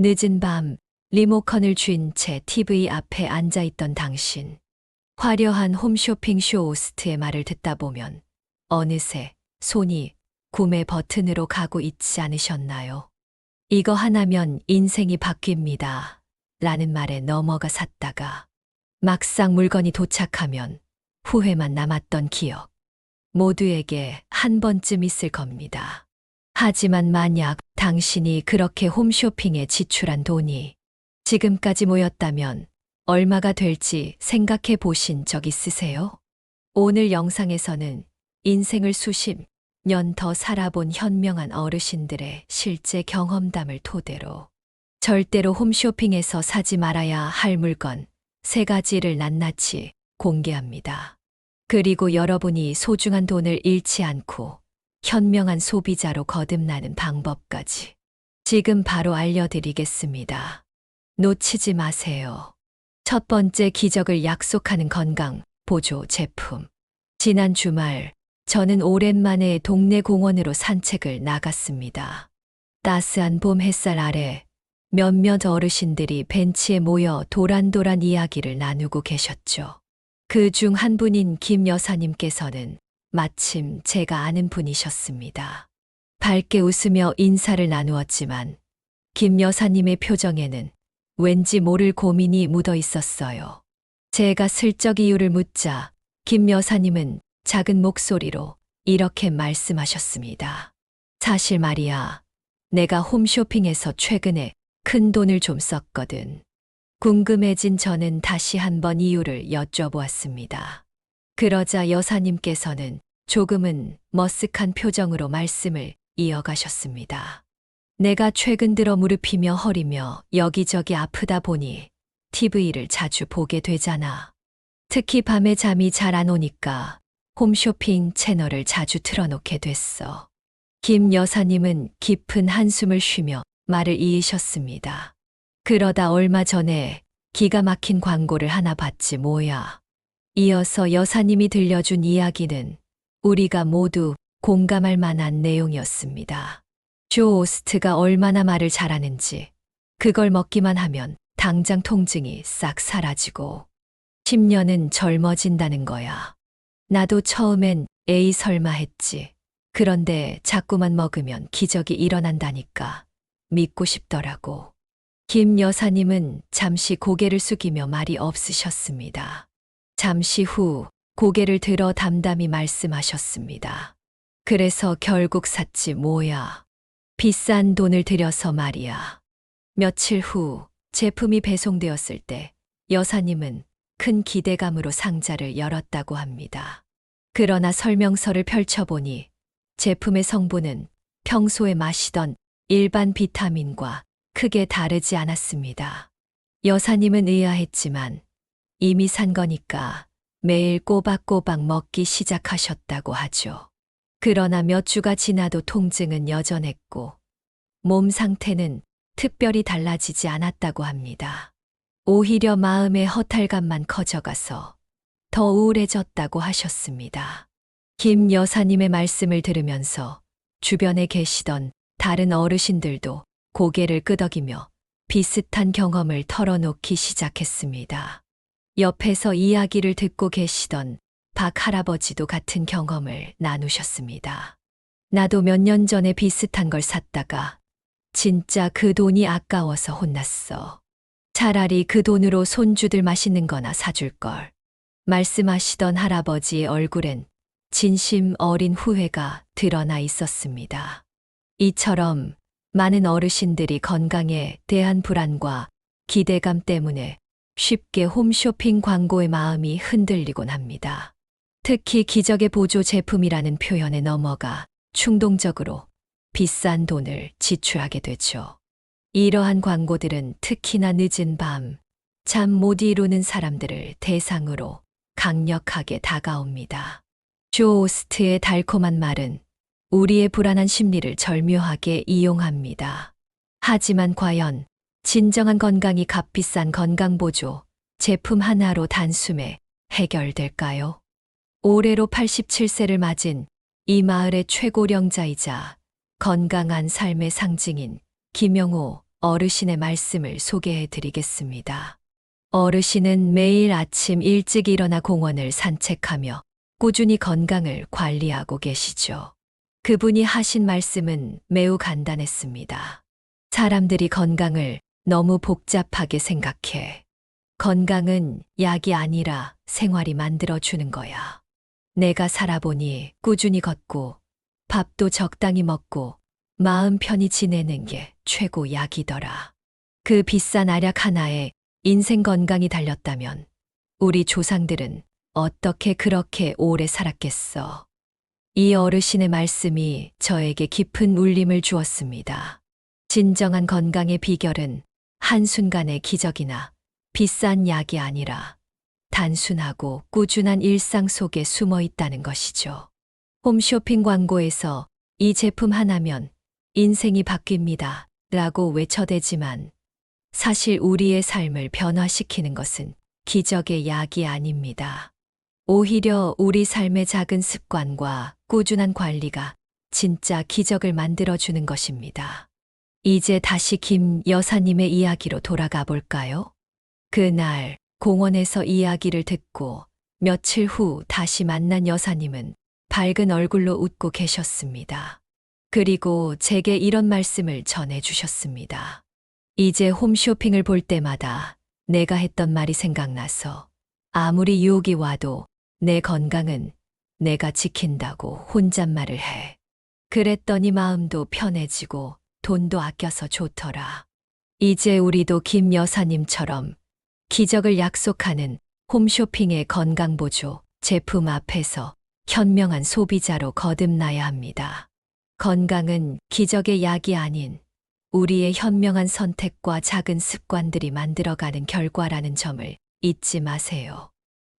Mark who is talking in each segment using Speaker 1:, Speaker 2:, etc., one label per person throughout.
Speaker 1: 늦은 밤 리모컨을 쥔 채 TV 앞에 앉아있던 당신. 화려한 홈쇼핑 쇼호스트의 말을 듣다 보면 어느새 손이 구매 버튼으로 가고 있지 않으셨나요? 이거 하나면 인생이 바뀝니다. 라는 말에 넘어가 샀다가 막상 물건이 도착하면 후회만 남았던 기억. 모두에게 한 번쯤 있을 겁니다. 하지만 만약 당신이 그렇게 홈쇼핑에 지출한 돈이 지금까지 모였다면 얼마가 될지 생각해 보신 적 있으세요? 오늘 영상에서는 인생을 수십 년 더 살아본 현명한 어르신들의 실제 경험담을 토대로 절대로 홈쇼핑에서 사지 말아야 할 물건 3가지를 낱낱이 공개합니다. 그리고 여러분이 소중한 돈을 잃지 않고 현명한 소비자로 거듭나는 방법까지 지금 바로 알려드리겠습니다. 놓치지 마세요. 첫 번째, 기적을 약속하는 건강 보조 제품. 지난 주말 저는 오랜만에 동네 공원으로 산책을 나갔습니다. 따스한 봄 햇살 아래 몇몇 어르신들이 벤치에 모여 도란도란 이야기를 나누고 계셨죠. 그 중 한 분인 김 여사님께서는 마침 제가 아는 분이셨습니다. 밝게 웃으며 인사를 나누었지만 김 여사님의 표정에는 왠지 모를 고민이 묻어 있었어요. 제가 슬쩍 이유를 묻자 김 여사님은 작은 목소리로 이렇게 말씀하셨습니다. 사실 말이야, 내가 홈쇼핑에서 최근에 큰 돈을 좀 썼거든. 궁금해진 저는 다시 한번 이유를 여쭤보았습니다. 그러자 여사님께서는 조금은 머쓱한 표정으로 말씀을 이어가셨습니다. 내가 최근 들어 무릎이며 허리며 여기저기 아프다 보니 TV를 자주 보게 되잖아. 특히 밤에 잠이 잘 안 오니까 홈쇼핑 채널을 자주 틀어놓게 됐어. 김 여사님은 깊은 한숨을 쉬며 말을 이으셨습니다. 그러다 얼마 전에 기가 막힌 광고를 하나 봤지 뭐야. 이어서 여사님이 들려준 이야기는 우리가 모두 공감할 만한 내용이었습니다. 쇼호스트가 얼마나 말을 잘하는지, 그걸 먹기만 하면 당장 통증이 싹 사라지고 10년은 젊어진다는 거야. 나도 처음엔 에이 설마 했지. 그런데 자꾸만 먹으면 기적이 일어난다니까 믿고 싶더라고. 김 여사님은 잠시 고개를 숙이며 말이 없으셨습니다. 잠시 후 고개를 들어 담담히 말씀하셨습니다. 그래서 결국 샀지 뭐야. 비싼 돈을 들여서 말이야. 며칠 후 제품이 배송되었을 때 여사님은 큰 기대감으로 상자를 열었다고 합니다. 그러나 설명서를 펼쳐보니 제품의 성분은 평소에 마시던 일반 비타민과 크게 다르지 않았습니다. 여사님은 의아했지만 이미 산 거니까 매일 꼬박꼬박 먹기 시작하셨다고 하죠. 그러나 몇 주가 지나도 통증은 여전했고 몸 상태는 특별히 달라지지 않았다고 합니다. 오히려 마음의 허탈감만 커져가서 더 우울해졌다고 하셨습니다. 김 여사님의 말씀을 들으면서 주변에 계시던 다른 어르신들도 고개를 끄덕이며 비슷한 경험을 털어놓기 시작했습니다. 옆에서 이야기를 듣고 계시던 박 할아버지도 같은 경험을 나누셨습니다. 나도 몇 년 전에 비슷한 걸 샀다가 진짜 그 돈이 아까워서 혼났어. 차라리 그 돈으로 손주들 맛있는 거나 사줄 걸. 말씀하시던 할아버지의 얼굴엔 진심 어린 후회가 드러나 있었습니다. 이처럼 많은 어르신들이 건강에 대한 불안과 기대감 때문에 쉽게 홈쇼핑 광고의 마음이 흔들리곤 합니다. 특히 기적의 보조 제품이라는 표현에 넘어가 충동적으로 비싼 돈을 지출하게 되죠. 이러한 광고들은 특히나 늦은 밤, 잠 못 이루는 사람들을 대상으로 강력하게 다가옵니다. 쇼호스트의 달콤한 말은 우리의 불안한 심리를 절묘하게 이용합니다. 하지만 과연 진정한 건강이 값비싼 건강보조 제품 하나로 단숨에 해결될까요? 올해로 87세를 맞은 이 마을의 최고령자이자 건강한 삶의 상징인 김영호 어르신의 말씀을 소개해 드리겠습니다. 어르신은 매일 아침 일찍 일어나 공원을 산책하며 꾸준히 건강을 관리하고 계시죠. 그분이 하신 말씀은 매우 간단했습니다. 사람들이 건강을 너무 복잡하게 생각해. 건강은 약이 아니라 생활이 만들어주는 거야. 내가 살아보니 꾸준히 걷고 밥도 적당히 먹고 마음 편히 지내는 게 최고 약이더라. 그 비싼 알약 하나에 인생 건강이 달렸다면 우리 조상들은 어떻게 그렇게 오래 살았겠어. 이 어르신의 말씀이 저에게 깊은 울림을 주었습니다. 진정한 건강의 비결은 한순간의 기적이나 비싼 약이 아니라 단순하고 꾸준한 일상 속에 숨어 있다는 것이죠. 홈쇼핑 광고에서 이 제품 하나면 인생이 바뀝니다 라고 외쳐대지만 사실 우리의 삶을 변화시키는 것은 기적의 약이 아닙니다. 오히려 우리 삶의 작은 습관과 꾸준한 관리가 진짜 기적을 만들어주는 것입니다. 이제 다시 김 여사님의 이야기로 돌아가 볼까요? 그날 공원에서 이야기를 듣고 며칠 후 다시 만난 여사님은 밝은 얼굴로 웃고 계셨습니다. 그리고 제게 이런 말씀을 전해주셨습니다. 이제 홈쇼핑을 볼 때마다 내가 했던 말이 생각나서 아무리 유혹이 와도 내 건강은 내가 지킨다고 혼잣말을 해. 그랬더니 마음도 편해지고 돈도 아껴서 좋더라. 이제 우리도 김 여사님처럼 기적을 약속하는 홈쇼핑의 건강보조 제품 앞에서 현명한 소비자로 거듭나야 합니다. 건강은 기적의 약이 아닌 우리의 현명한 선택과 작은 습관들이 만들어가는 결과라는 점을 잊지 마세요.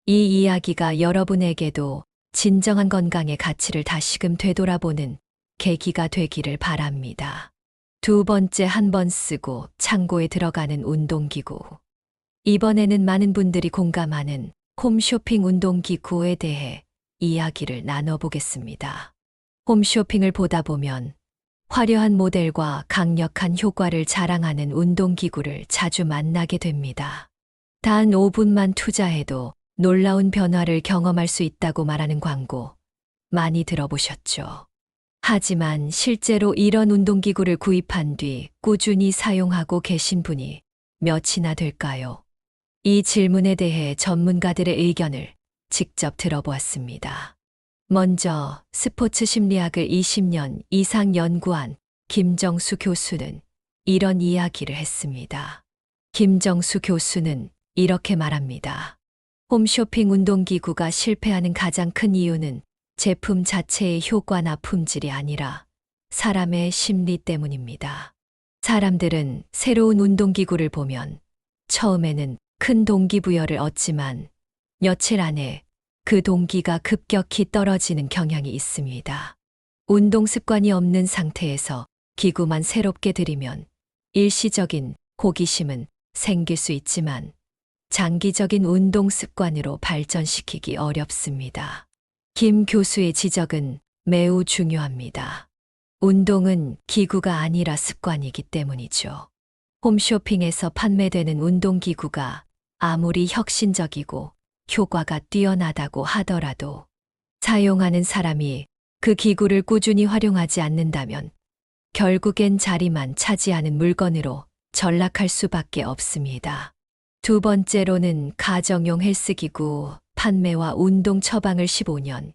Speaker 1: 이 이야기가 여러분에게도 진정한 건강의 가치를 다시금 되돌아보는 계기가 되기를 바랍니다. 두 번째, 한 번 쓰고 창고에 들어가는 운동기구. 이번에는 많은 분들이 공감하는 홈쇼핑 운동기구에 대해 이야기를 나눠보겠습니다. 홈쇼핑을 보다 보면 화려한 모델과 강력한 효과를 자랑하는 운동기구를 자주 만나게 됩니다. 단 5분만 투자해도 놀라운 변화를 경험할 수 있다고 말하는 광고 많이 들어보셨죠? 하지만 실제로 이런 운동기구를 구입한 뒤 꾸준히 사용하고 계신 분이 몇이나 될까요? 이 질문에 대해 전문가들의 의견을 직접 들어보았습니다. 먼저 스포츠 심리학을 20년 이상 연구한 김정수 교수는 이런 이야기를 했습니다. 김정수 교수는 이렇게 말합니다. 홈쇼핑 운동기구가 실패하는 가장 큰 이유는 제품 자체의 효과나 품질이 아니라 사람의 심리 때문입니다. 사람들은 새로운 운동기구를 보면 처음에는 큰 동기부여를 얻지만 며칠 안에 그 동기가 급격히 떨어지는 경향이 있습니다. 운동 습관이 없는 상태에서 기구만 새롭게 들이면 일시적인 호기심은 생길 수 있지만 장기적인 운동 습관으로 발전시키기 어렵습니다. 김 교수의 지적은 매우 중요합니다. 운동은 기구가 아니라 습관이기 때문이죠. 홈쇼핑에서 판매되는 운동기구가 아무리 혁신적이고 효과가 뛰어나다고 하더라도 사용하는 사람이 그 기구를 꾸준히 활용하지 않는다면 결국엔 자리만 차지하는 물건으로 전락할 수밖에 없습니다. 두 번째로는 가정용 헬스기구 판매와 운동 처방을 15년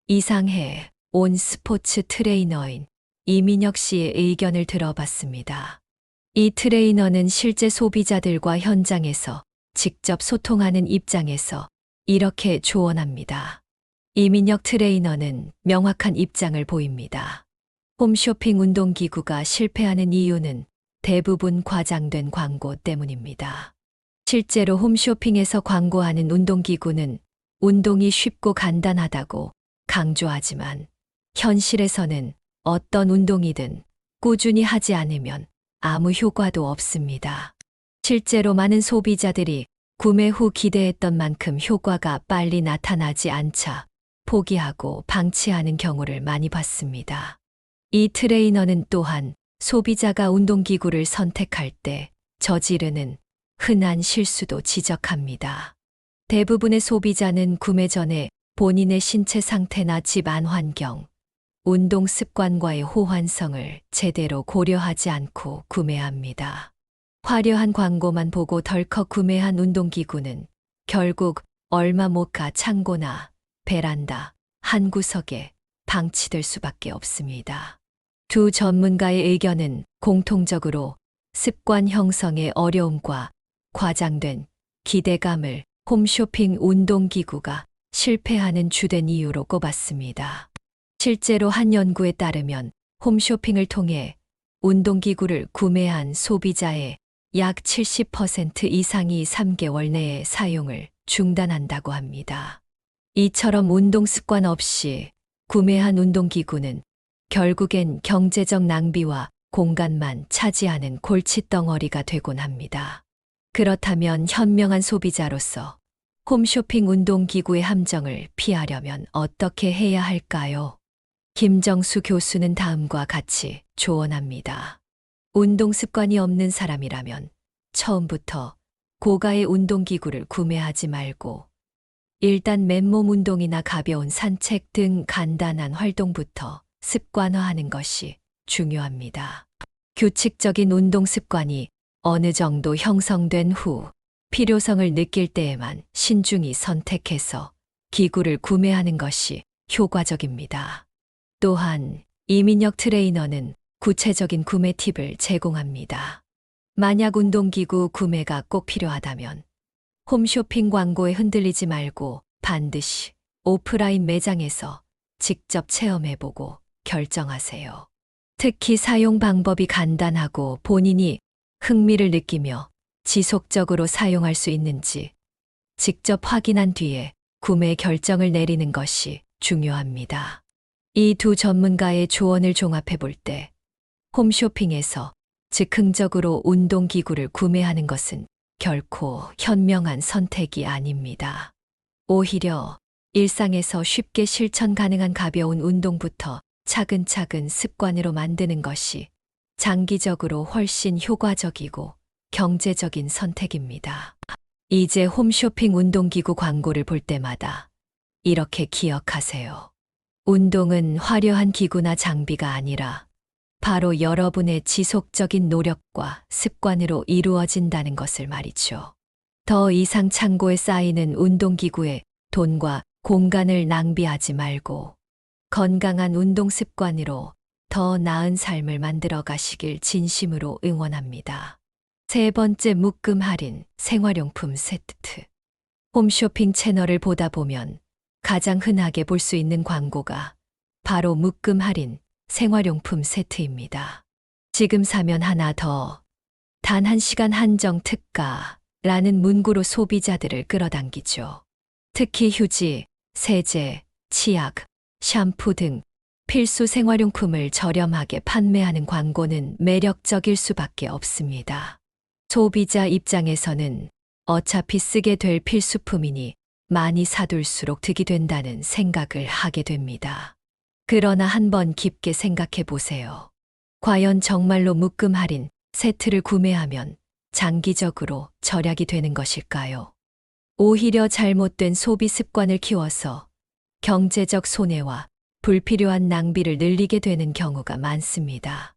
Speaker 1: 이상 해 온 스포츠 트레이너인 이민혁 씨의 의견을 들어봤습니다. 이 트레이너는 실제 소비자들과 현장에서 직접 소통하는 입장에서 이렇게 조언합니다. 이민혁 트레이너는 명확한 입장을 보입니다. 홈쇼핑 운동기구가 실패하는 이유는 대부분 과장된 광고 때문입니다. 실제로 홈쇼핑에서 광고하는 운동기구는 운동이 쉽고 간단하다고 강조하지만 현실에서는 어떤 운동이든 꾸준히 하지 않으면 아무 효과도 없습니다. 실제로 많은 소비자들이 구매 후 기대했던 만큼 효과가 빨리 나타나지 않자 포기하고 방치하는 경우를 많이 봤습니다. 이 트레이너는 또한 소비자가 운동기구를 선택할 때 저지르는 흔한 실수도 지적합니다. 대부분의 소비자는 구매 전에 본인의 신체 상태나 집안 환경, 운동 습관과의 호환성을 제대로 고려하지 않고 구매합니다. 화려한 광고만 보고 덜컥 구매한 운동기구는 결국 얼마 못 가 창고나 베란다 한 구석에 방치될 수밖에 없습니다. 두 전문가의 의견은 공통적으로 습관 형성의 어려움과 과장된 기대감을 홈쇼핑 운동기구가 실패하는 주된 이유로 꼽았습니다. 실제로 한 연구에 따르면 홈쇼핑을 통해 운동기구를 구매한 소비자의 약 70% 이상이 3개월 내에 사용을 중단한다고 합니다. 이처럼 운동 습관 없이 구매한 운동기구는 결국엔 경제적 낭비와 공간만 차지하는 골칫덩어리가 되곤 합니다. 그렇다면 현명한 소비자로서 홈쇼핑 운동기구의 함정을 피하려면 어떻게 해야 할까요? 김정수 교수는 다음과 같이 조언합니다. 운동 습관이 없는 사람이라면 처음부터 고가의 운동기구를 구매하지 말고 일단 맨몸 운동이나 가벼운 산책 등 간단한 활동부터 습관화하는 것이 중요합니다. 규칙적인 운동 습관이 어느 정도 형성된 후 필요성을 느낄 때에만 신중히 선택해서 기구를 구매하는 것이 효과적입니다. 또한 이민혁 트레이너는 구체적인 구매 팁을 제공합니다. 만약 운동기구 구매가 꼭 필요하다면 홈쇼핑 광고에 흔들리지 말고 반드시 오프라인 매장에서 직접 체험해보고 결정하세요. 특히 사용 방법이 간단하고 본인이 흥미를 느끼며 지속적으로 사용할 수 있는지 직접 확인한 뒤에 구매 결정을 내리는 것이 중요합니다. 이 두 전문가의 조언을 종합해 볼 때 홈쇼핑에서 즉흥적으로 운동기구를 구매하는 것은 결코 현명한 선택이 아닙니다. 오히려 일상에서 쉽게 실천 가능한 가벼운 운동부터 차근차근 습관으로 만드는 것이 장기적으로 훨씬 효과적이고 경제적인 선택입니다. 이제 홈쇼핑 운동기구 광고를 볼 때마다 이렇게 기억하세요. 운동은 화려한 기구나 장비가 아니라 바로 여러분의 지속적인 노력과 습관으로 이루어진다는 것을 말이죠. 더 이상 창고에 쌓이는 운동기구에 돈과 공간을 낭비하지 말고 건강한 운동 습관으로 더 나은 삶을 만들어 가시길 진심으로 응원합니다. 세 번째, 묶음 할인 생활용품 세트. 홈쇼핑 채널을 보다 보면 가장 흔하게 볼 수 있는 광고가 바로 묶음 할인 생활용품 세트입니다. 지금 사면 하나 더, 단 1시간 한정 특가라는 문구로 소비자들을 끌어당기죠. 특히 휴지, 세제, 치약, 샴푸 등 필수 생활용품을 저렴하게 판매하는 광고는 매력적일 수밖에 없습니다. 소비자 입장에서는 어차피 쓰게 될 필수품이니 많이 사둘수록 득이 된다는 생각을 하게 됩니다. 그러나 한번 깊게 생각해 보세요. 과연 정말로 묶음 할인 세트를 구매하면 장기적으로 절약이 되는 것일까요? 오히려 잘못된 소비 습관을 키워서 경제적 손해와 불필요한 낭비를 늘리게 되는 경우가 많습니다.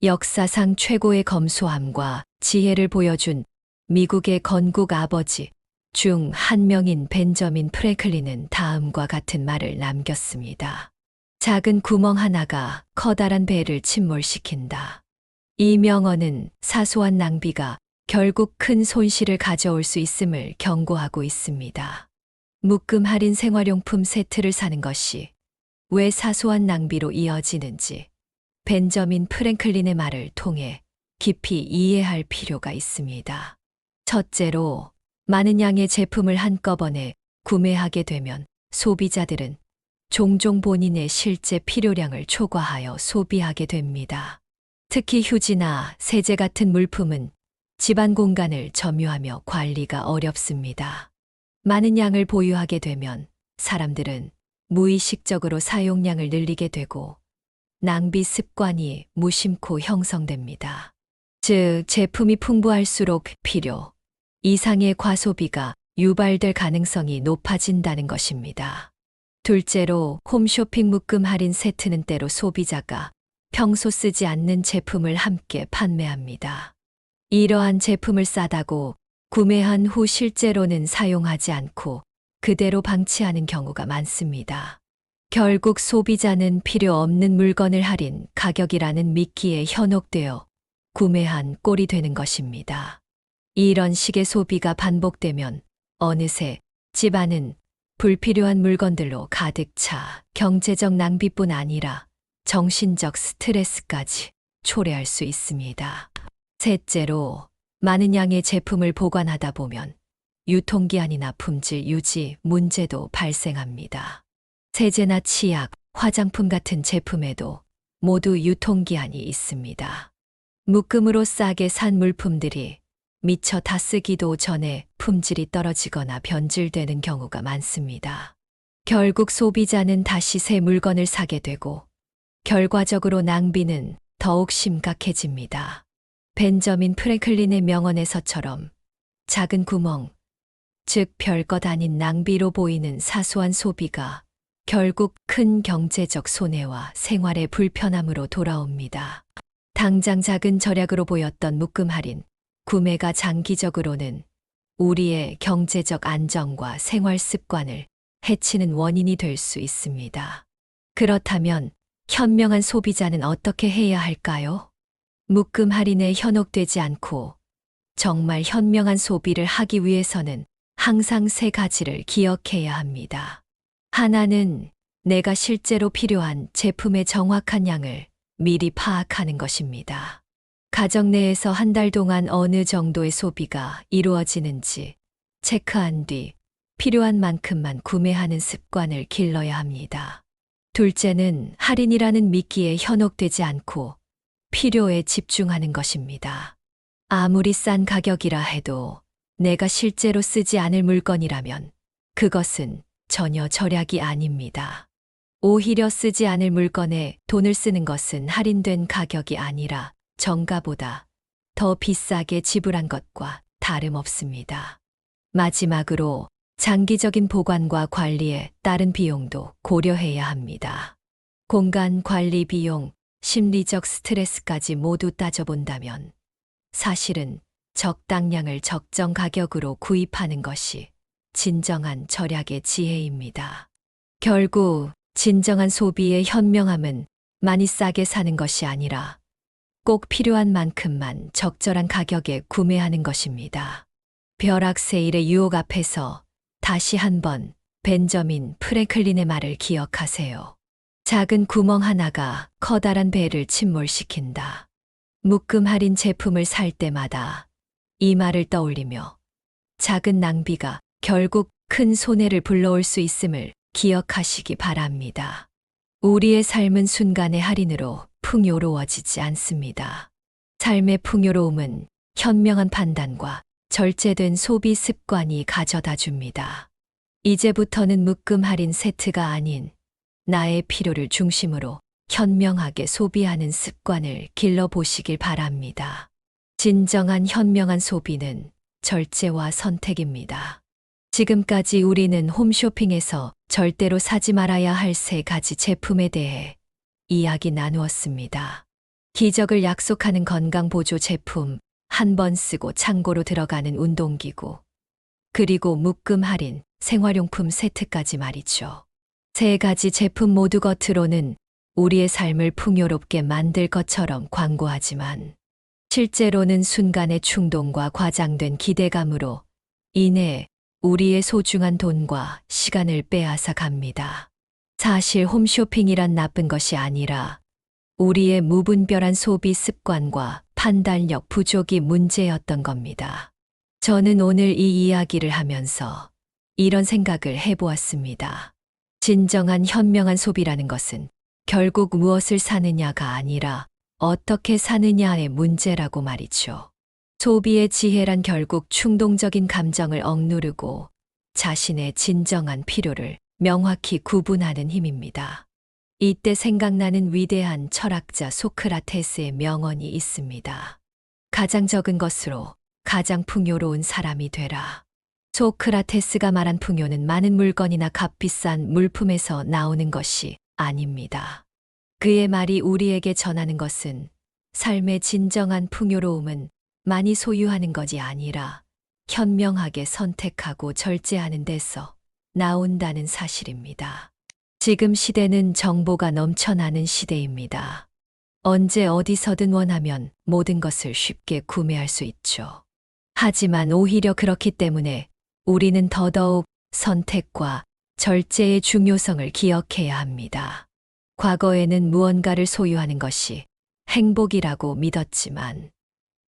Speaker 1: 역사상 최고의 검소함과 지혜를 보여준 미국의 건국 아버지 중 한 명인 벤저민 프랭클린은 다음과 같은 말을 남겼습니다. 작은 구멍 하나가 커다란 배를 침몰시킨다. 이 명언은 사소한 낭비가 결국 큰 손실을 가져올 수 있음을 경고하고 있습니다. 묶음 할인 생활용품 세트를 사는 것이 왜 사소한 낭비로 이어지는지 벤저민 프랭클린의 말을 통해 깊이 이해할 필요가 있습니다. 첫째로, 많은 양의 제품을 한꺼번에 구매하게 되면 소비자들은 종종 본인의 실제 필요량을 초과하여 소비하게 됩니다. 특히 휴지나 세제 같은 물품은 집안 공간을 점유하며 관리가 어렵습니다. 많은 양을 보유하게 되면 사람들은 무의식적으로 사용량을 늘리게 되고 낭비 습관이 무심코 형성됩니다. 즉, 제품이 풍부할수록 필요 이상의 과소비가 유발될 가능성이 높아진다는 것입니다. 둘째로, 홈쇼핑 묶음 할인 세트는 때로 소비자가 평소 쓰지 않는 제품을 함께 판매합니다. 이러한 제품을 싸다고 구매한 후 실제로는 사용하지 않고 그대로 방치하는 경우가 많습니다. 결국 소비자는 필요 없는 물건을 할인 가격이라는 미끼에 현혹되어 구매한 꼴이 되는 것입니다. 이런 식의 소비가 반복되면 어느새 집안은 불필요한 물건들로 가득 차 경제적 낭비뿐 아니라 정신적 스트레스까지 초래할 수 있습니다. 셋째로, 많은 양의 제품을 보관하다 보면 유통기한이나 품질 유지 문제도 발생합니다. 세제나 치약, 화장품 같은 제품에도 모두 유통기한이 있습니다. 묶음으로 싸게 산 물품들이 미처 다 쓰기도 전에 품질이 떨어지거나 변질되는 경우가 많습니다. 결국 소비자는 다시 새 물건을 사게 되고 결과적으로 낭비는 더욱 심각해집니다. 벤저민 프랭클린의 명언에서처럼 작은 구멍, 즉 별것 아닌 낭비로 보이는 사소한 소비가 결국 큰 경제적 손해와 생활의 불편함으로 돌아옵니다. 당장 작은 절약으로 보였던 묶음 할인, 구매가 장기적으로는 우리의 경제적 안정과 생활 습관을 해치는 원인이 될 수 있습니다. 그렇다면 현명한 소비자는 어떻게 해야 할까요? 묶음 할인에 현혹되지 않고 정말 현명한 소비를 하기 위해서는 항상 세 가지를 기억해야 합니다. 하나는 내가 실제로 필요한 제품의 정확한 양을 미리 파악하는 것입니다. 가정 내에서 한 달 동안 어느 정도의 소비가 이루어지는지 체크한 뒤 필요한 만큼만 구매하는 습관을 길러야 합니다. 둘째는 할인이라는 미끼에 현혹되지 않고 필요에 집중하는 것입니다. 아무리 싼 가격이라 해도 내가 실제로 쓰지 않을 물건이라면 그것은 전혀 절약이 아닙니다. 오히려 쓰지 않을 물건에 돈을 쓰는 것은 할인된 가격이 아니라 정가보다 더 비싸게 지불한 것과 다름없습니다. 마지막으로 장기적인 보관과 관리에 따른 비용도 고려해야 합니다. 공간 관리 비용, 심리적 스트레스까지 모두 따져본다면 사실은 적당량을 적정 가격으로 구입하는 것이 진정한 절약의 지혜입니다. 결국 진정한 소비의 현명함은 많이 싸게 사는 것이 아니라 꼭 필요한 만큼만 적절한 가격에 구매하는 것입니다. 벼락 세일의 유혹 앞에서 다시 한번 벤저민 프랭클린의 말을 기억하세요. 작은 구멍 하나가 커다란 배를 침몰시킨다. 묶음 할인 제품을 살 때마다 이 말을 떠올리며 작은 낭비가 결국 큰 손해를 불러올 수 있음을 기억하시기 바랍니다. 우리의 삶은 순간의 할인으로 풍요로워지지 않습니다. 삶의 풍요로움은 현명한 판단과 절제된 소비 습관이 가져다 줍니다. 이제부터는 묶음 할인 세트가 아닌 나의 필요를 중심으로 현명하게 소비하는 습관을 길러보시길 바랍니다. 진정한 현명한 소비는 절제와 선택입니다. 지금까지 우리는 홈쇼핑에서 절대로 사지 말아야 할 세 가지 제품에 대해 이야기 나누었습니다. 기적을 약속하는 건강보조 제품, 한 번 쓰고 창고로 들어가는 운동기구, 그리고 묶음 할인, 생활용품 세트까지 말이죠. 세 가지 제품 모두 겉으로는 우리의 삶을 풍요롭게 만들 것처럼 광고하지만 실제로는 순간의 충동과 과장된 기대감으로 인해 우리의 소중한 돈과 시간을 빼앗아 갑니다. 사실 홈쇼핑이란 나쁜 것이 아니라 우리의 무분별한 소비 습관과 판단력 부족이 문제였던 겁니다. 저는 오늘 이 이야기를 하면서 이런 생각을 해보았습니다. 진정한 현명한 소비라는 것은 결국 무엇을 사느냐가 아니라 어떻게 사느냐의 문제라고 말이죠. 소비의 지혜란 결국 충동적인 감정을 억누르고 자신의 진정한 필요를 명확히 구분하는 힘입니다. 이때 생각나는 위대한 철학자 소크라테스의 명언이 있습니다. 가장 적은 것으로 가장 풍요로운 사람이 되라. 소크라테스가 말한 풍요는 많은 물건이나 값비싼 물품에서 나오는 것이 아닙니다. 그의 말이 우리에게 전하는 것은 삶의 진정한 풍요로움은 많이 소유하는 것이 아니라 현명하게 선택하고 절제하는 데서 나온다는 사실입니다. 지금 시대는 정보가 넘쳐나는 시대입니다. 언제 어디서든 원하면 모든 것을 쉽게 구매할 수 있죠. 하지만 오히려 그렇기 때문에 우리는 더더욱 선택과 절제의 중요성을 기억해야 합니다. 과거에는 무언가를 소유하는 것이 행복이라고 믿었지만,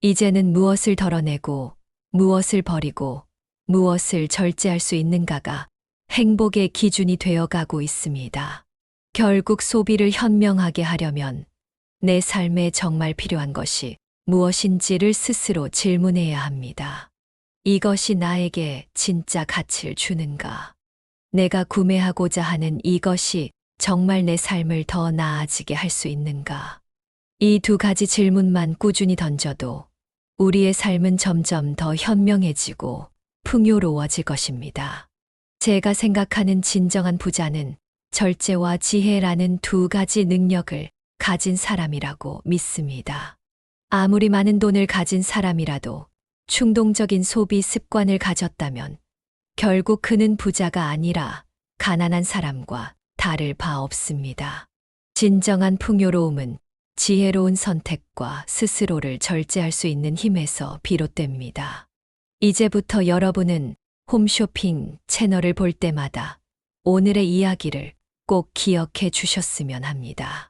Speaker 1: 이제는 무엇을 덜어내고, 무엇을 버리고, 무엇을 절제할 수 있는가가 행복의 기준이 되어가고 있습니다. 결국 소비를 현명하게 하려면 내 삶에 정말 필요한 것이 무엇인지를 스스로 질문해야 합니다. 이것이 나에게 진짜 가치를 주는가? 내가 구매하고자 하는 이것이 정말 내 삶을 더 나아지게 할 수 있는가? 이 두 가지 질문만 꾸준히 던져도 우리의 삶은 점점 더 현명해지고 풍요로워질 것입니다. 제가 생각하는 진정한 부자는 절제와 지혜라는 두 가지 능력을 가진 사람이라고 믿습니다. 아무리 많은 돈을 가진 사람이라도 충동적인 소비 습관을 가졌다면 결국 그는 부자가 아니라 가난한 사람과 다를 바 없습니다. 진정한 풍요로움은 지혜로운 선택과 스스로를 절제할 수 있는 힘에서 비롯됩니다. 이제부터 여러분은 홈쇼핑 채널을 볼 때마다 오늘의 이야기를 꼭 기억해 주셨으면 합니다.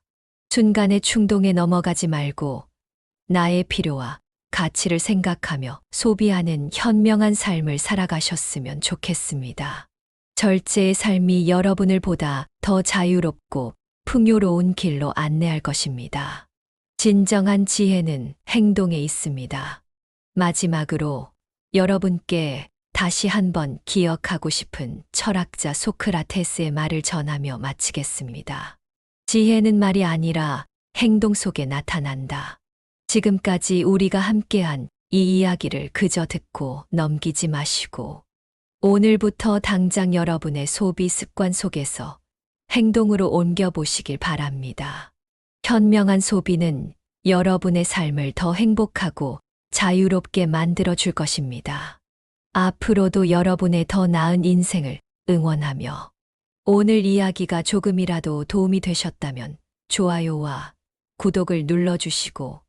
Speaker 1: 순간의 충동에 넘어가지 말고 나의 필요와 가치를 생각하며 소비하는 현명한 삶을 살아가셨으면 좋겠습니다. 절제의 삶이 여러분을 보다 더 자유롭고 풍요로운 길로 안내할 것입니다. 진정한 지혜는 행동에 있습니다. 마지막으로 여러분께 다시 한번 기억하고 싶은 철학자 소크라테스의 말을 전하며 마치겠습니다. 지혜는 말이 아니라 행동 속에 나타난다. 지금까지 우리가 함께한 이 이야기를 그저 듣고 넘기지 마시고 오늘부터 당장 여러분의 소비 습관 속에서 행동으로 옮겨보시길 바랍니다. 현명한 소비는 여러분의 삶을 더 행복하고 자유롭게 만들어줄 것입니다. 앞으로도 여러분의 더 나은 인생을 응원하며 오늘 이야기가 조금이라도 도움이 되셨다면 좋아요와 구독을 눌러주시고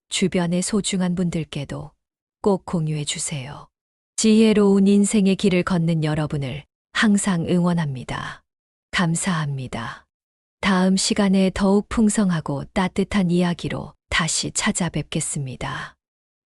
Speaker 1: 주변의 소중한 분들께도 꼭 공유해 주세요. 지혜로운 인생의 길을 걷는 여러분을 항상 응원합니다. 감사합니다. 다음 시간에 더욱 풍성하고 따뜻한 이야기로 다시 찾아뵙겠습니다.